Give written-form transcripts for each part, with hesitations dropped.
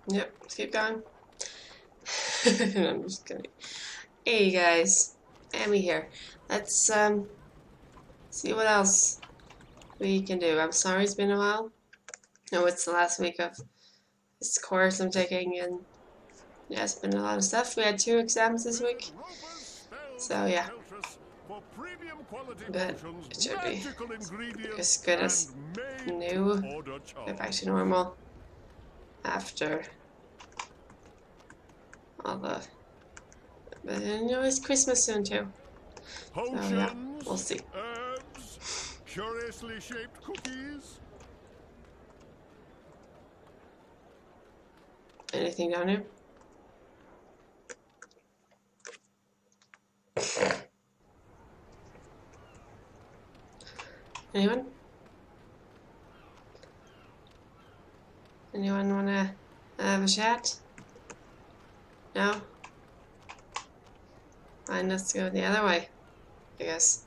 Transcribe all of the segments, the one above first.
Yep, let's keep going. I'm just kidding. Hey guys, Amy here. Let's see what else we can do. I'm sorry it's been a while. No, it's the last week of this course I'm taking, and yeah, it's been a lot of stuff. We had 2 exams this week, so yeah. But it should be as good as new. Get back to normal after all the. But you know, it's Christmas soon too. So yeah, we'll see. Curiously shaped cookies. Anything down here? Anyone? Anyone wanna have a chat? No? Fine, let's go the other way, I guess.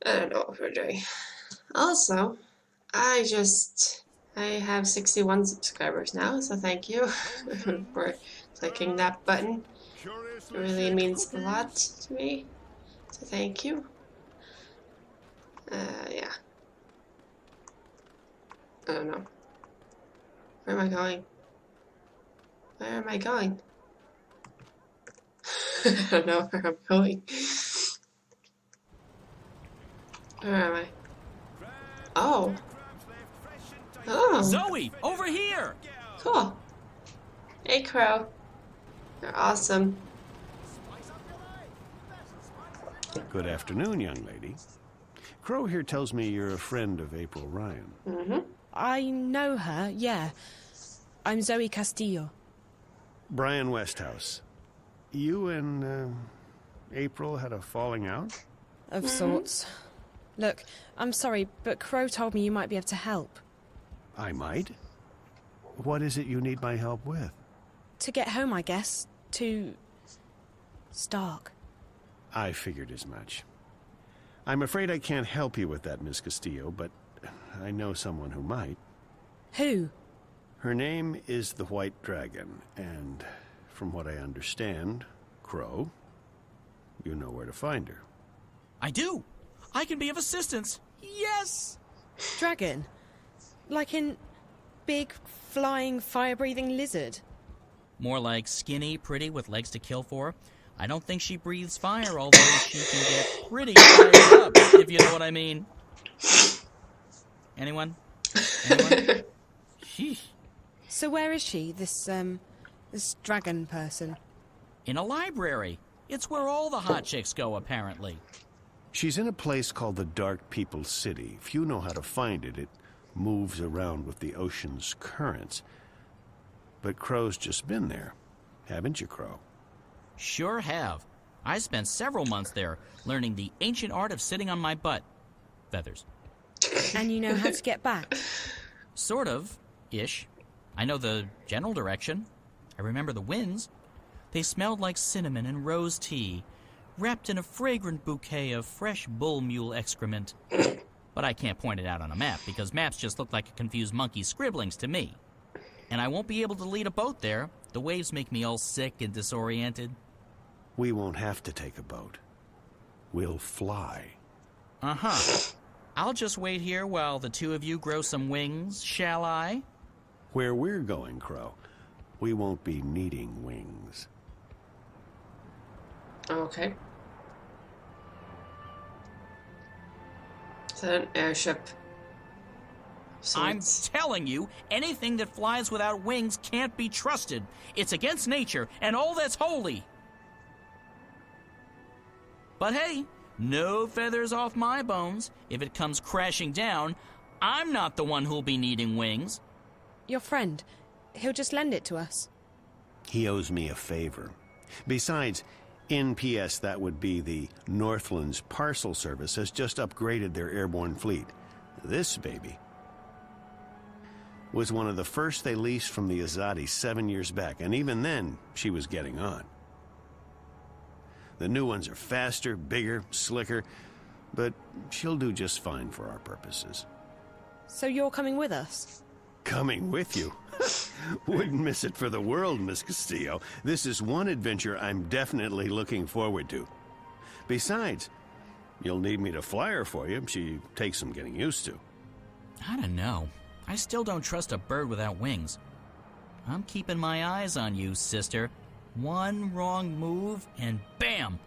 I don't know what we're doing. Also, I have 61 subscribers now, so thank you for clicking that button. It really means a lot to me, so thank you. Yeah. I don't know. Where am I going? Where am I going? I don't know where I'm going. Where am I? Oh. Oh. Zoe, over here! Cool. Hey, Crow. You're awesome. Good afternoon, young lady. Crow here tells me you're a friend of April Ryan. Mm-hmm. I know her, yeah. I'm Zoe Castillo. Brian Westhouse. You and April had a falling out? Of sorts. Look, I'm sorry, but Crow told me you might be able to help. I might? What is it you need my help with? To get home, I guess. To Stark. I figured as much. I'm afraid I can't help you with that, Miss Castillo, but I know someone who might. Who? Her name is the White Dragon, and from what I understand, Crow, you know where to find her. I do. I can be of assistance. Yes! Dragon? Like in big, flying, fire-breathing lizard? More like skinny, pretty, with legs to kill for. I don't think she breathes fire, although she can get pretty fired up, if you know what I mean. Anyone? Anyone? Sheesh. So where is she, this dragon person? In a library. It's where all the hot chicks go, apparently. She's in a place called the Dark People's City. If you know how to find it, it moves around with the ocean's currents. But Crow's just been there. Haven't you, Crow? Sure have. I spent several months there, learning the ancient art of sitting on my butt. Feathers. And you know how to get back? Sort of. Ish. I know the general direction. I remember the winds. They smelled like cinnamon and rose tea, wrapped in a fragrant bouquet of fresh bull mule excrement. But I can't point it out on a map, because maps just look like a confused monkey's scribblings to me. And I won't be able to lead a boat there. The waves make me all sick and disoriented. We won't have to take a boat. We'll fly. Uh-huh. I'll just wait here while the two of you grow some wings, shall I? Where we're going, Crow, we won't be needing wings. Okay. Is that an airship? I'm telling you, anything that flies without wings can't be trusted. It's against nature and all that's holy. But hey, no feathers off my bones. If it comes crashing down, I'm not the one who'll be needing wings. Your friend. He'll just lend it to us. He owes me a favor. Besides, NPS, that would be the Northlands Parcel Service, has just upgraded their airborne fleet. This baby. was one of the first they leased from the Azadi 7 years back, and even then, she was getting on. The new ones are faster, bigger, slicker, but she'll do just fine for our purposes. So you're coming with us? Coming with you? Wouldn't miss it for the world, Miss Castillo. This is one adventure I'm definitely looking forward to. Besides, you'll need me to fly her for you. She takes some getting used to. I don't know. I still don't trust a bird without wings. I'm keeping my eyes on you, sister. One wrong move, and bam!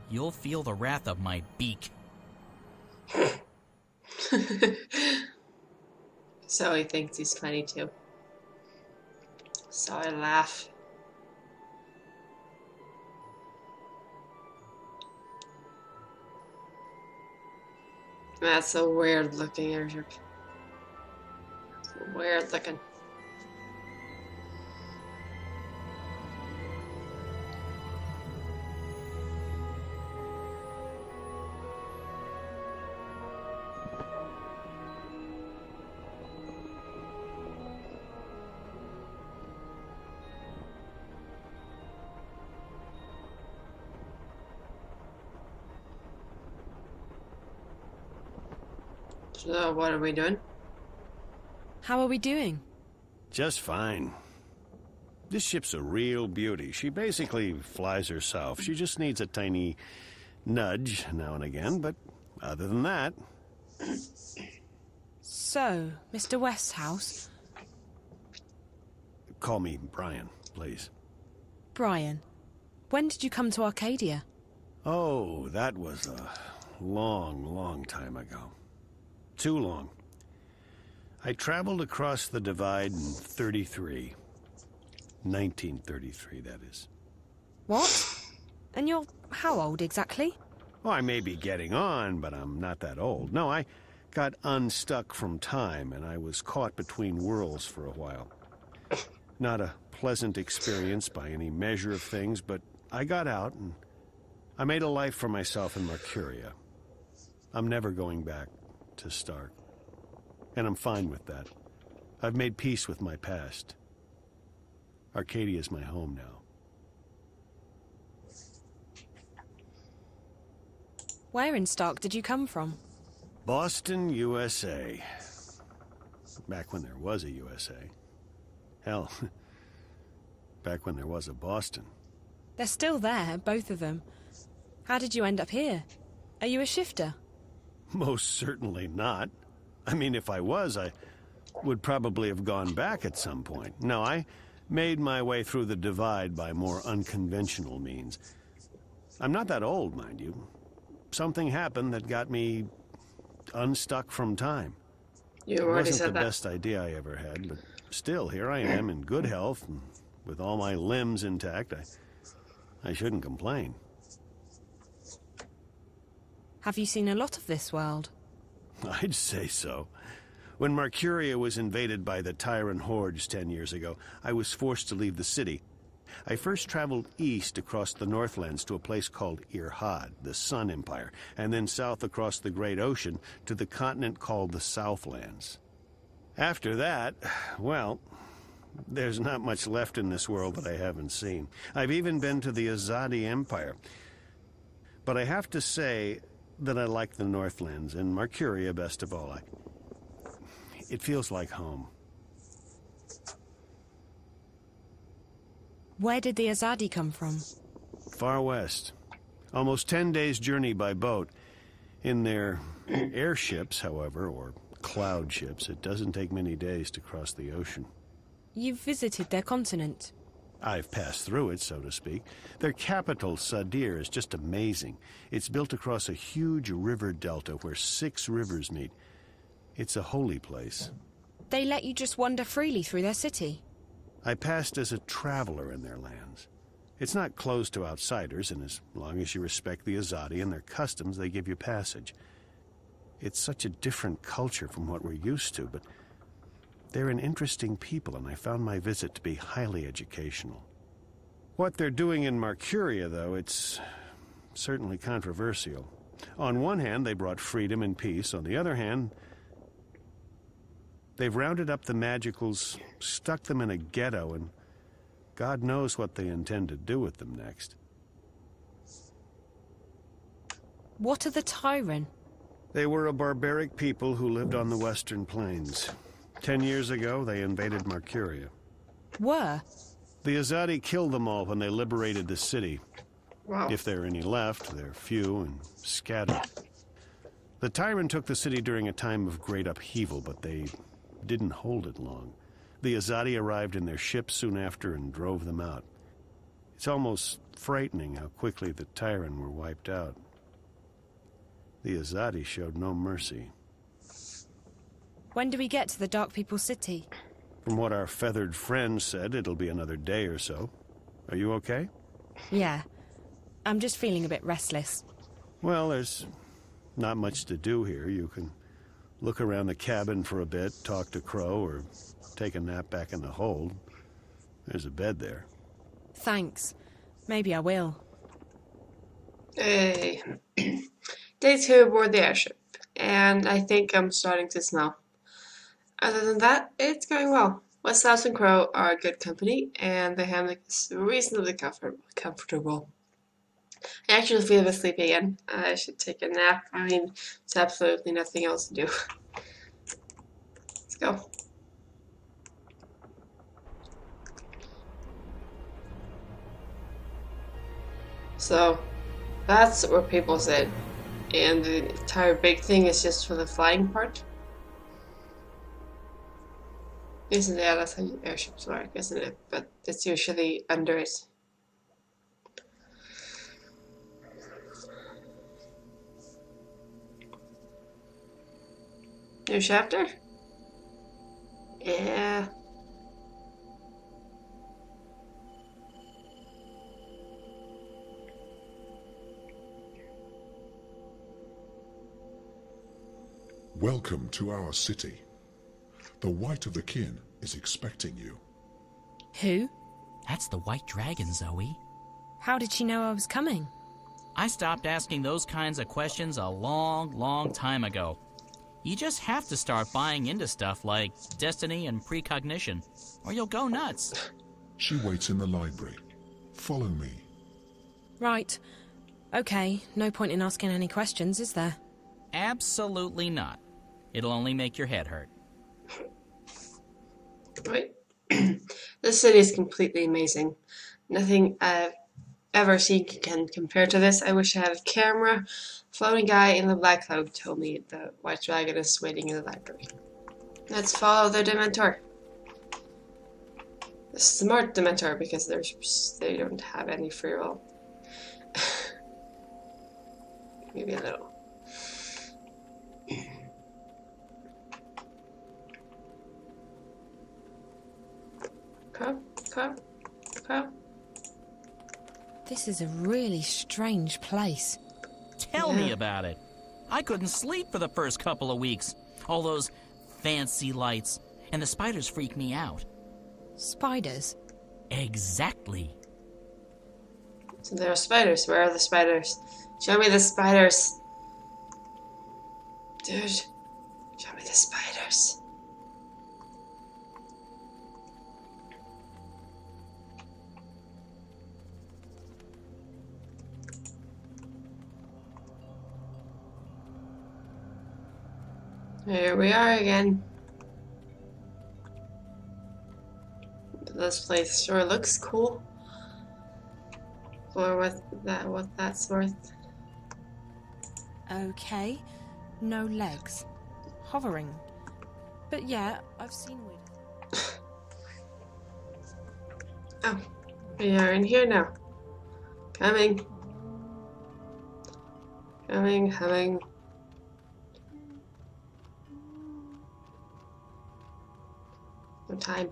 You'll feel the wrath of my beak. So he thinks he's funny too. So I laugh. That's a weird looking airship. Weird looking. So what are we doing? How are we doing? Just fine. This ship's a real beauty. She basically flies herself. She just needs a tiny nudge now and again, but other than that... So, Mr. Westhouse? Call me Brian, please. Brian, when did you come to Arcadia? Oh, that was a long, long time ago. Too long. I traveled across the divide in 33. 1933, that is. What? And you're how old exactly? Well, I may be getting on, but I'm not that old. No, I got unstuck from time, and I was caught between worlds for a while. Not a pleasant experience by any measure of things, but I got out, and I made a life for myself in Mercuria. I'm never going back to Stark. And I'm fine with that. I've made peace with my past. Arcadia's my home now. Where in Stark did you come from? Boston, USA. Back when there was a USA. Hell, back when there was a Boston. They're still there, both of them. How did you end up here? Are you a shifter? Most certainly not. I mean, if I was, I would probably have gone back at some point. No, I made my way through the divide by more unconventional means. I'm not that old, mind you. Something happened that got me unstuck from time. You already said that. It wasn't the that. best idea I ever had, but still, here I am in good health, and with all my limbs intact. I shouldn't complain. Have you seen a lot of this world? I'd say so. When Mercuria was invaded by the Tyrant hordes 10 years ago, I was forced to leave the city. I first traveled east across the Northlands to a place called Irhad, the Sun Empire, and then south across the Great Ocean to the continent called the Southlands. After that, well, there's not much left in this world that I haven't seen. I've even been to the Azadi Empire. But I have to say that I like the Northlands, and Mercuria best of all. It feels like home. Where did the Azadi come from? Far west. Almost 10 days' journey by boat. In their airships, however, or cloud ships, it doesn't take many days to cross the ocean. You've visited their continent. I've passed through it, so to speak. Their capital, Sadir, is just amazing. It's built across a huge river delta where 6 rivers meet. It's a holy place. They let you just wander freely through their city? I passed as a traveler in their lands. It's not closed to outsiders, and as long as you respect the Azadi and their customs, they give you passage. It's such a different culture from what we're used to, but they're an interesting people, and I found my visit to be highly educational. What they're doing in Mercuria, though, it's certainly controversial. On one hand, they brought freedom and peace. On the other hand, They've rounded up the Magicals, stuck them in a ghetto, and God knows what they intend to do with them next. What are the Tyrant? They were a barbaric people who lived on the Western Plains. 10 years ago, they invaded Marcuria. Were? The Azadi killed them all when they liberated the city. Wow. If there are any left, they're few and scattered. The Tyrant took the city during a time of great upheaval, but they didn't hold it long. The Azadi arrived in their ships soon after and drove them out. It's almost frightening how quickly the Tyrant were wiped out. The Azadi showed no mercy. When do we get to the Dark People City? From what our feathered friend said, it'll be another day or so. Are you okay? Yeah. I'm just feeling a bit restless. Well, there's not much to do here. You can look around the cabin for a bit, talk to Crow, or take a nap back in the hold. There's a bed there. Thanks. Maybe I will. Hey. Day 2 aboard the airship, and I think I'm starting to smell. Other than that, it's going well. Westhouse and Crow are good company, and the hammock is reasonably comfortable. I actually feel a bit sleepy again. I should take a nap. I mean, there's absolutely nothing else to do. Let's go. So, that's where people sit. And the entire big thing is just for the flying part. Isn't it? That's how airships work, isn't it? But it's usually under it. New chapter? Yeah. Welcome to our city. The White of the Kin is expecting you. Who? That's the White Dragon, Zoe. How did she know I was coming? I stopped asking those kinds of questions a long time ago. You just have to start buying into stuff like destiny and precognition, or you'll go nuts. She waits in the library. Follow me. Right. Okay, no point in asking any questions, is there? Absolutely not. It'll only make your head hurt. Right. This city is completely amazing. Nothing I've ever seen can compare to this. I wish I had a camera. Floating guy in the black cloak told me the White Dragon is waiting in the library. Let's follow the Dementor. The smart Dementor, because they don't have any free will. Maybe a little. Crow. This is a really strange place. Tell me about it. I couldn't sleep for the first couple of weeks. All those fancy lights, and the spiders freak me out. Spiders? Exactly. So there are spiders. Where are the spiders? Show me the spiders. Dude, show me the spiders. Here we are again. This place sure looks cool. For what that's worth. Okay. No legs. Hovering. But yeah, I've seen weird. Oh, we are in here now. Coming. No time.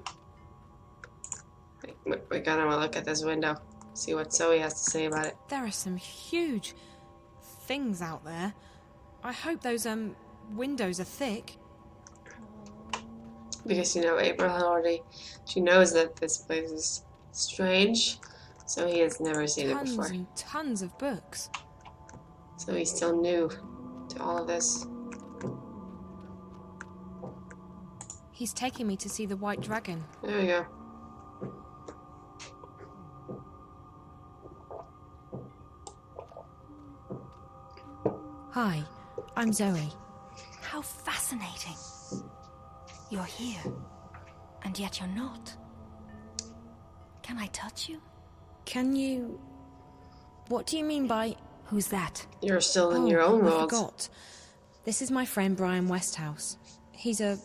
We gotta look at this window. See what Zoe has to say about it. There are some huge things out there. I hope those windows are thick. Because April already, she knows that this place is strange, so he has never seen it before. Tons and tons of books. So he's still new to all of this. He's taking me to see the White Dragon. There we go. Hi, I'm Zoe. How fascinating. You're here, and yet you're not. Can I touch you? Can you... What do you mean by... Who's that? You're still in your own I world. forgot. This is my friend Brian Westhouse. He's a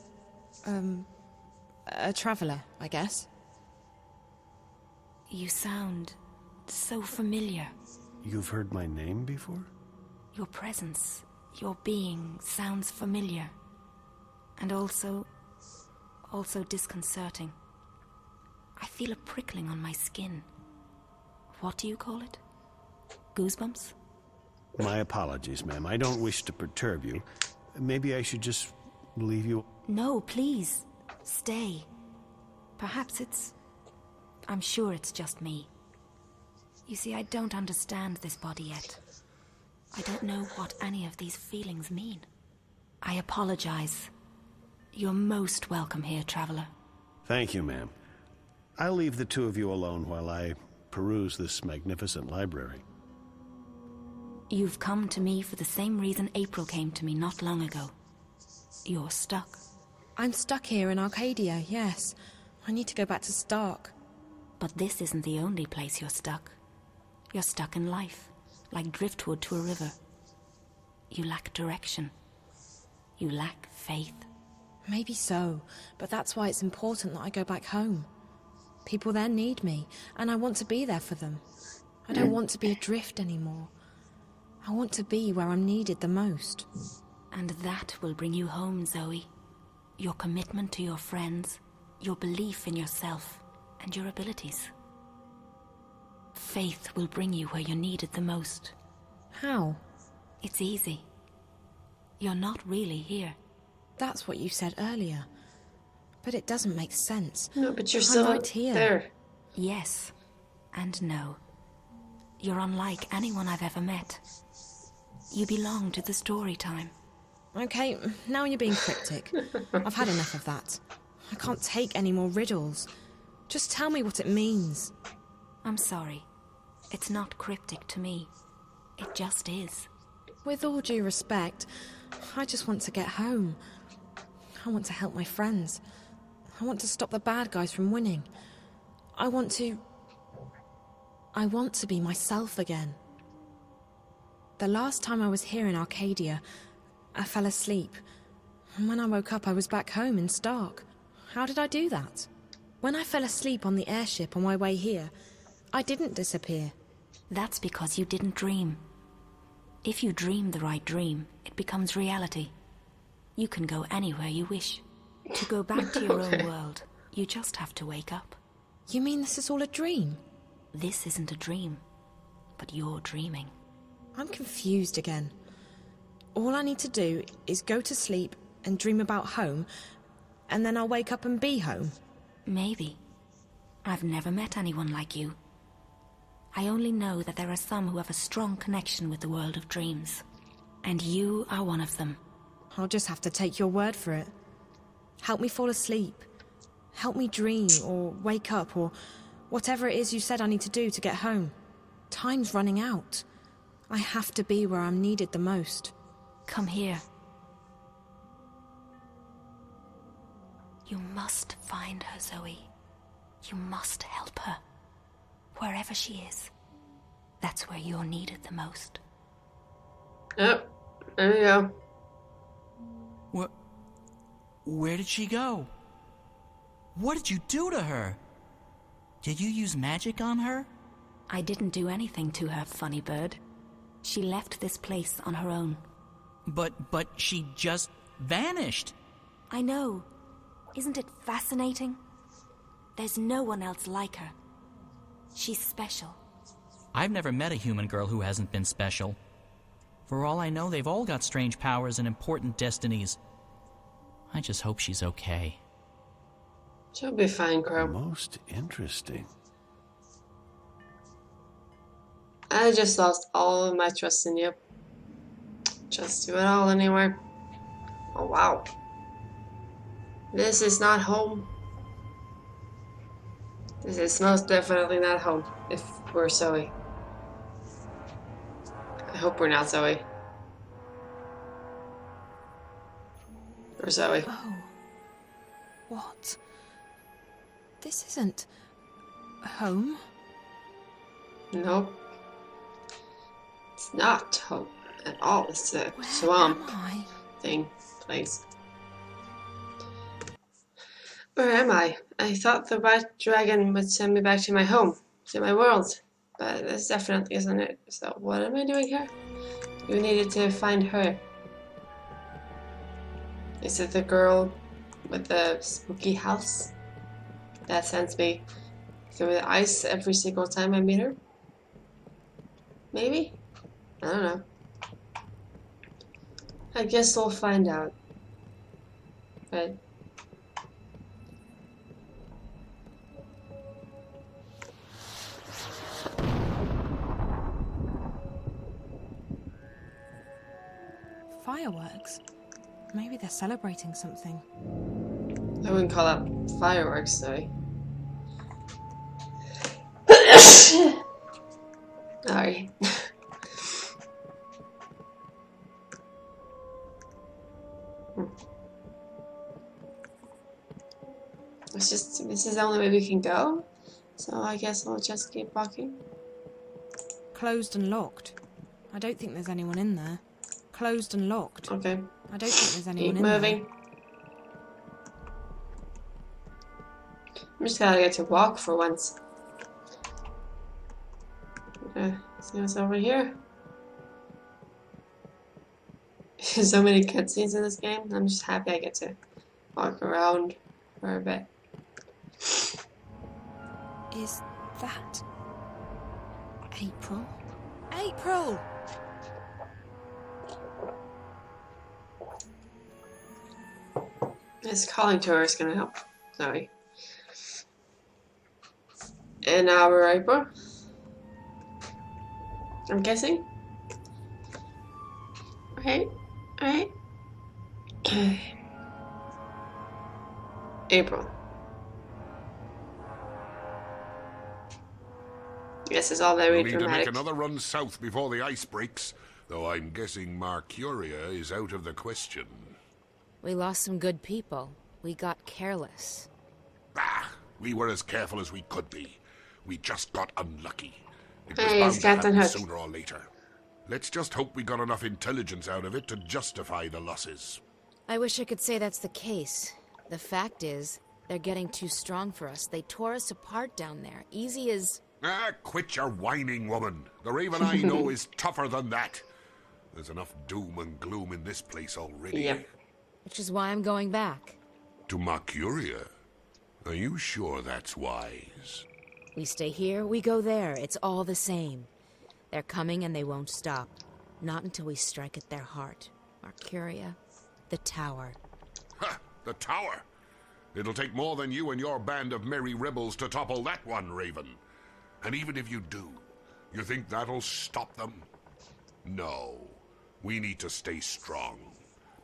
traveller, I guess. You sound so familiar. You've heard my name before? Your presence, your being sounds familiar. And also disconcerting. I feel a prickling on my skin. What do you call it? Goosebumps? My apologies, ma'am. I don't wish to perturb you. Maybe I should just leave you... No, please. Stay. Perhaps I'm sure it's just me. You see, I don't understand this body yet. I don't know what any of these feelings mean. I apologize. You're most welcome here, traveler. Thank you, ma'am. I'll leave the two of you alone while I peruse this magnificent library. You've come to me for the same reason April came to me not long ago. You're stuck. I'm stuck here in Arcadia, yes. I need to go back to Stark. But this isn't the only place you're stuck. You're stuck in life, like driftwood to a river. You lack direction. You lack faith. Maybe so, but that's why it's important that I go back home. People there need me, and I want to be there for them. I don't want to be adrift anymore. I want to be where I'm needed the most. And that will bring you home, Zoe. Your commitment to your friends, your belief in yourself, and your abilities. Faith will bring you where you're needed the most. How? It's easy. You're not really here. That's what you said earlier. But it doesn't make sense. No, but you're I'm still right here. there. Yes, and no. You're unlike anyone I've ever met. You belong to the story time. Okay, now you're being cryptic. I've had enough of that. I can't take any more riddles. Just tell me what it means. I'm sorry. It's not cryptic to me. It just is. With all due respect, I just want to get home. I want to help my friends. I want to stop the bad guys from winning. I want to be myself again. The last time I was here in Arcadia, I fell asleep. And when I woke up, I was back home in Stark. How did I do that? When I fell asleep on the airship on my way here, I didn't disappear. That's because you didn't dream. If you dream the right dream, it becomes reality. You can go anywhere you wish. To go back to your own world, you just have to wake up. You mean this is all a dream? This isn't a dream, but you're dreaming. I'm confused again. All I need to do is go to sleep and dream about home, and then I'll wake up and be home. Maybe. I've never met anyone like you. I only know that there are some who have a strong connection with the world of dreams. And you are one of them. I'll just have to take your word for it. Help me fall asleep. Help me dream, or wake up, or whatever it is you said I need to do to get home. Time's running out. I have to be where I'm needed the most. Come here. You must find her, Zoe. You must help her. Wherever she is. That's where you're needed the most. Yep, there you go. Where did she go? What did you do to her? Did you use magic on her? I didn't do anything to her, funny bird. She left this place on her own. But she just vanished. I know. Isn't it fascinating? There's no one else like her. She's special. I've never met a human girl who hasn't been special. For all I know, they've all got strange powers and important destinies. I just hope she's okay. She'll be fine, Crow. Most interesting. I just lost all of my trust in you. Just do it all anymore. Oh, wow. This is not home. This is most definitely not home, if we're Zoe. I hope we're not Zoe. Or Zoe. Oh. What? This isn't... home? Nope. It's not home at all. It's a swamp thing, place. Where am I? I thought the white dragon would send me back to my home, to my world. But this definitely isn't it. So what am I doing here? You needed to find her. Is it the girl with the spooky house that sends me through the ice every single time I meet her? Maybe? I don't know. I guess we'll find out. But fireworks? Maybe they're celebrating something. I wouldn't call that fireworks, sorry. Sorry. It's just, this is the only way we can go, so I guess we'll just keep walking. Closed and locked. I don't think there's anyone in there. Closed and locked. Okay. I don't think there's anyone Keep in moving. I'm just gonna get to walk for once. Okay, see what's over here. So many cutscenes in this game. I'm just happy I get to walk around for a bit. Is that... April? April! This calling to her is gonna help. Sorry. And now we're April. I'm guessing. Right? Right? April. This is all very We'll need dramatic. to make another run south before the ice breaks, though I'm guessing Mercuria is out of the question. We lost some good people. We got careless. Ah, we were as careful as we could be. We just got unlucky. It was Hey, bound it's to happen Captain Hook. sooner or later. Let's just hope we got enough intelligence out of it to justify the losses. I wish I could say that's the case. The fact is, they're getting too strong for us. They tore us apart down there. Easy as... Ah, quit your whining, woman. The Raven I know is tougher than that. There's enough doom and gloom in this place already. Yep. Which is why I'm going back. To Mercuria? Are you sure that's wise? We stay here, we go there. It's all the same. They're coming and they won't stop. Not until we strike at their heart. Mercuria, the tower. Ha! The tower! It'll take more than you and your band of merry rebels to topple that one, Raven. And even if you do, you think that'll stop them? No. We need to stay strong.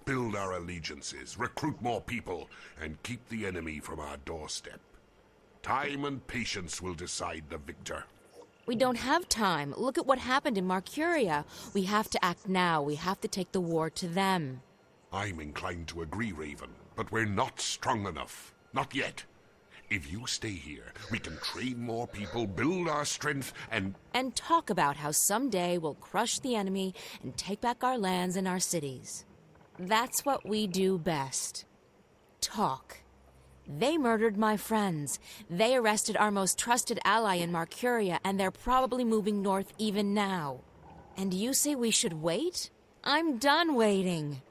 Build our allegiances, recruit more people, and keep the enemy from our doorstep. Time and patience will decide the victor. We don't have time. Look at what happened in Mercuria. We have to act now. We have to take the war to them. I'm inclined to agree, Raven, but we're not strong enough. Not yet. If you stay here, we can train more people, build our strength, and talk about how someday we'll crush the enemy and take back our lands and our cities. That's what we do best. Talk. They murdered my friends. They arrested our most trusted ally in Mercuria, and they're probably moving north even now. And you say we should wait? I'm done waiting.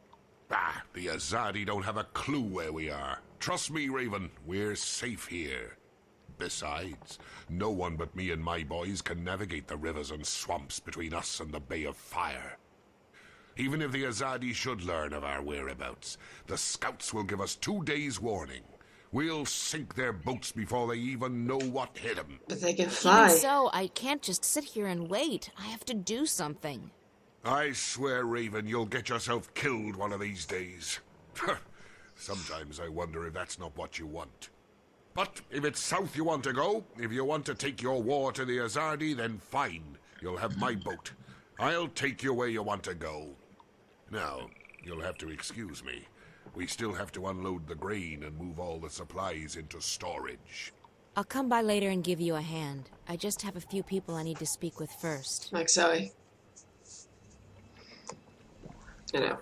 Ah, the Azadi don't have a clue where we are. Trust me, Raven, we're safe here. Besides, no one but me and my boys can navigate the rivers and swamps between us and the Bay of Fire. Even if the Azadi should learn of our whereabouts, the scouts will give us 2 days' warning. We'll sink their boats before they even know what hit them. But they can fly. Even so, I can't just sit here and wait. I have to do something. I swear, Raven, you'll get yourself killed one of these days. Sometimes I wonder if that's not what you want. But if it's south you want to go, if you want to take your war to the Azadi, then fine. You'll have my boat. I'll take you where you want to go. Now, you'll have to excuse me. We still have to unload the grain and move all the supplies into storage. I'll come by later and give you a hand. I just have a few people I need to speak with first. Like Zoe. You know,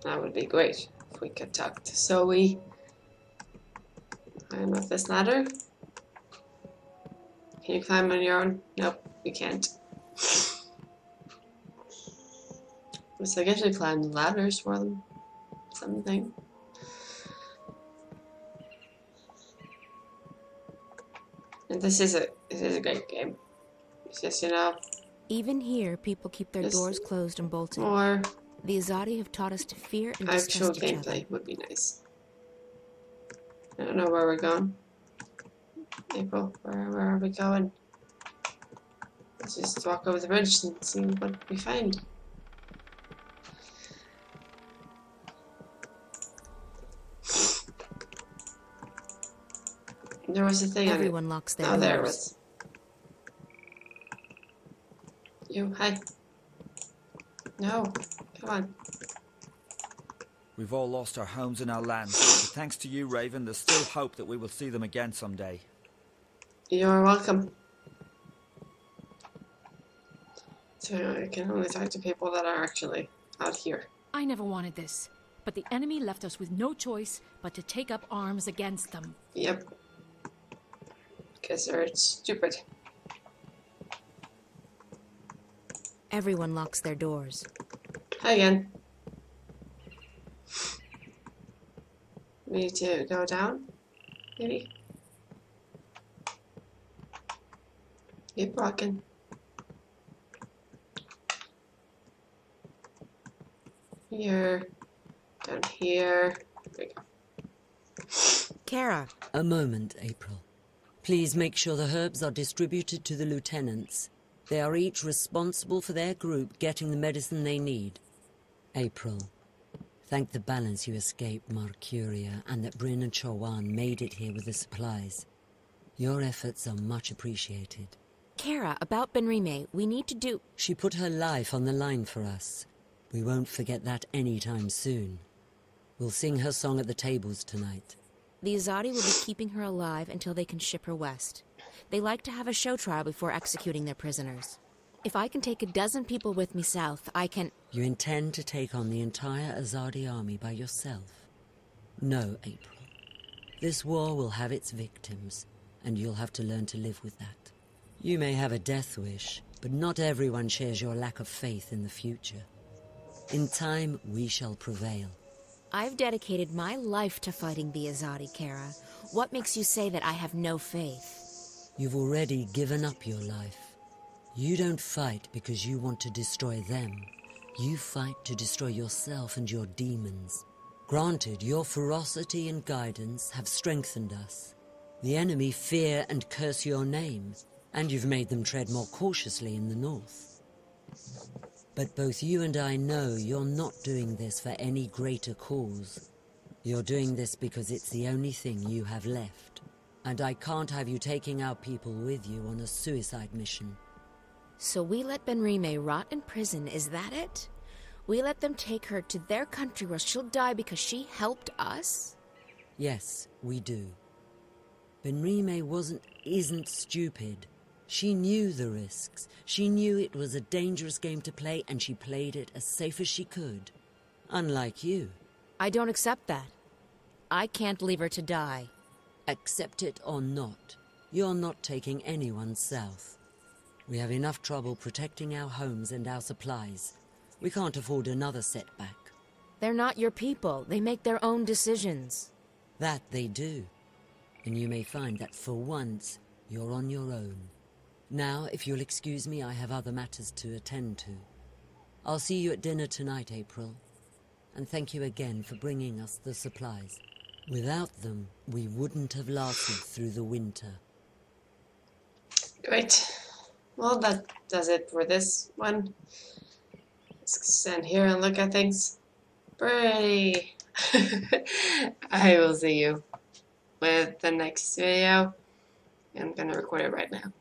that would be great if we could talk to Zoe. Climb up this ladder. Can you climb on your own? Nope, you can't. So I guess we climb the ladders for them. Something. And this is a great game. It's just, you know. Even here, people keep their doors closed and bolted. Or the Azadi have taught us to fear and actual distrust each other. gameplay would be nice. I don't know where we're going. April, where are we going? Let's just walk over the bridge and see what we find. There was a thing. Everyone locks their doors. Oh, there it doors. was. You, hi. No, come on. We've all lost our homes and our lands, but thanks to you, Raven, there's still hope that we will see them again someday. You're welcome. So I can only talk to people that are actually out here. I never wanted this, but the enemy left us with no choice but to take up arms against them. Yep. Because they're stupid. Everyone locks their doors. Hi again. We need to go down, maybe? Keep walking. Here. Down here. There we go. Kara. A moment, April. Please make sure the herbs are distributed to the lieutenants. They are each responsible for their group getting the medicine they need. April, thank the balance you escaped Marcuria and that Bryn and Chowan made it here with the supplies. Your efforts are much appreciated. Kara, about Benrime, we need to do... She put her life on the line for us. We won't forget that anytime soon. We'll sing her song at the tables tonight. The Azadi will be keeping her alive until they can ship her west. They like to have a show trial before executing their prisoners. If I can take a dozen people with me south, I can... You intend to take on the entire Azadi army by yourself? No, April. This war will have its victims, and you'll have to learn to live with that. You may have a death wish, but not everyone shares your lack of faith in the future. In time, we shall prevail. I've dedicated my life to fighting the Azadi, Kara. What makes you say that I have no faith? You've already given up your life. You don't fight because you want to destroy them. You fight to destroy yourself and your demons. Granted, your ferocity and guidance have strengthened us. The enemy fear and curse your name, and you've made them tread more cautiously in the north. But both you and I know you're not doing this for any greater cause. You're doing this because it's the only thing you have left. And I can't have you taking our people with you on a suicide mission. So we let Benrime rot in prison, is that it? We let them take her to their country where she'll die because she helped us? Yes, we do. Benrime isn't stupid. She knew the risks. She knew it was a dangerous game to play, and she played it as safe as she could. Unlike you. I don't accept that. I can't leave her to die. Accept it or not, you're not taking anyone south. We have enough trouble protecting our homes and our supplies. We can't afford another setback. They're not your people. They make their own decisions. That they do. And you may find that for once, you're on your own. Now, if you'll excuse me, I have other matters to attend to. I'll see you at dinner tonight, April. And thank you again for bringing us the supplies. Without them, we wouldn't have lasted through the winter. Great. Well, that does it for this one. Let's stand here and look at things. Pretty I will see you with the next video. I'm gonna record it right now.